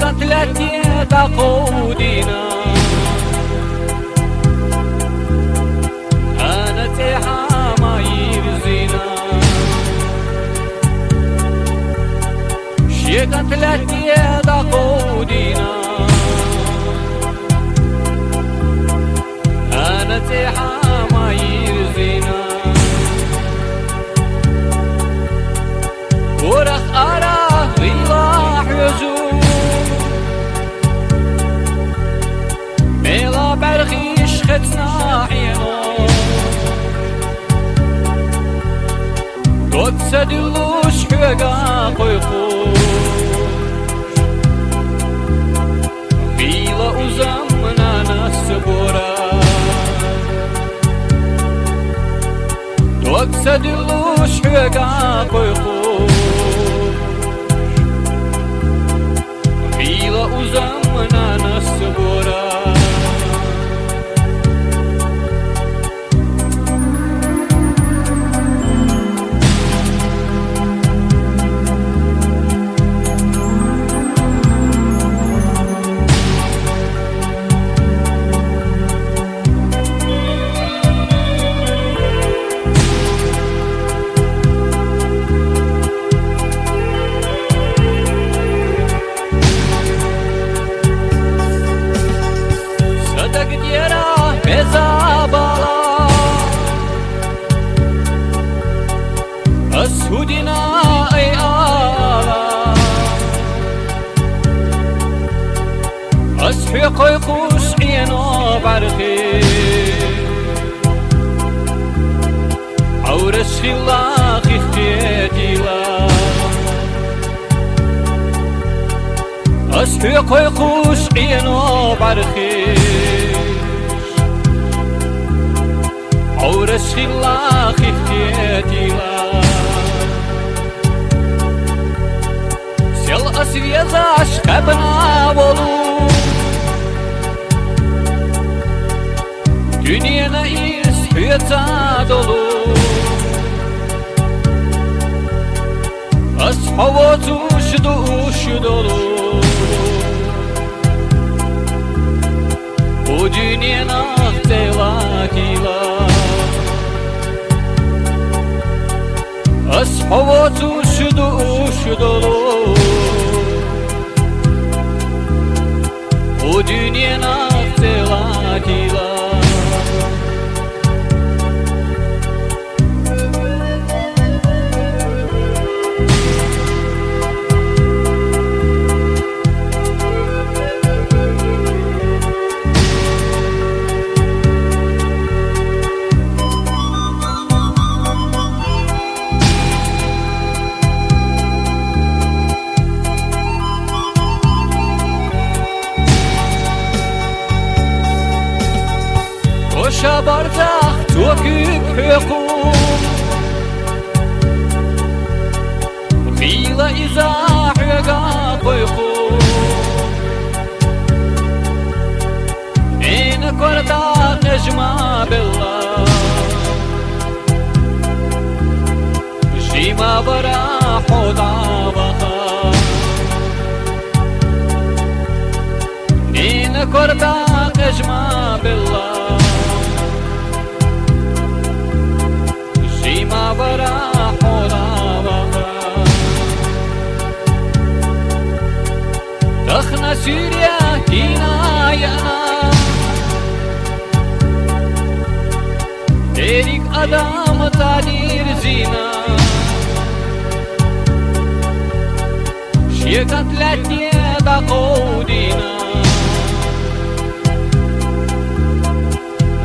قتلتي تقودينا أنا تيحا ما يرزينا شي قتلتي تقودينا أنا تيحا ما يرزينا ورخ أراه غيلاح يزور ميلا برخيش ختنا عينو دوت سدلوش حقا قيقوش بيلا أزمنا نسبورا دوت سدلوش حقا قيقوش بيلا أزمنا نسبورا أسهدنا أي آلا أسحق يقوس عينا برخي عورس خلاق اختياتي لا أسحق يقوس عينا برخي عورس خلاق اختياتي لا Сел освезаш кабна болу Dünyana ispiyata dolu Az hava tuş dolu Bu dünyana telakila Az hava tuş dolu Bu dünyana telakila Koşa bardak töküp hüküm Gıyla izahıga koykum Ene korda necma billah Jima bara hoda baha Ene korda necma billah ما براح ولا بغى دخنا سوريا كنايانا ديريك أدام تعدير زينا شيكت لتني بقودينا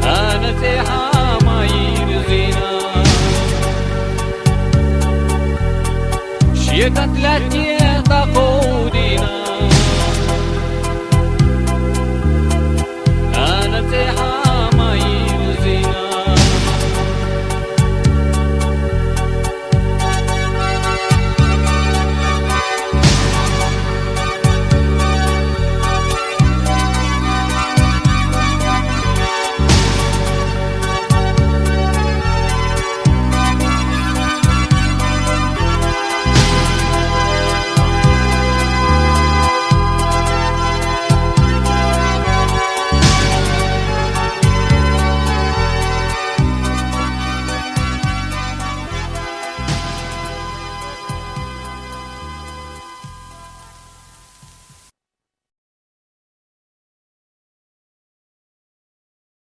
أنا تيحا ما يرزينا شيكت لتني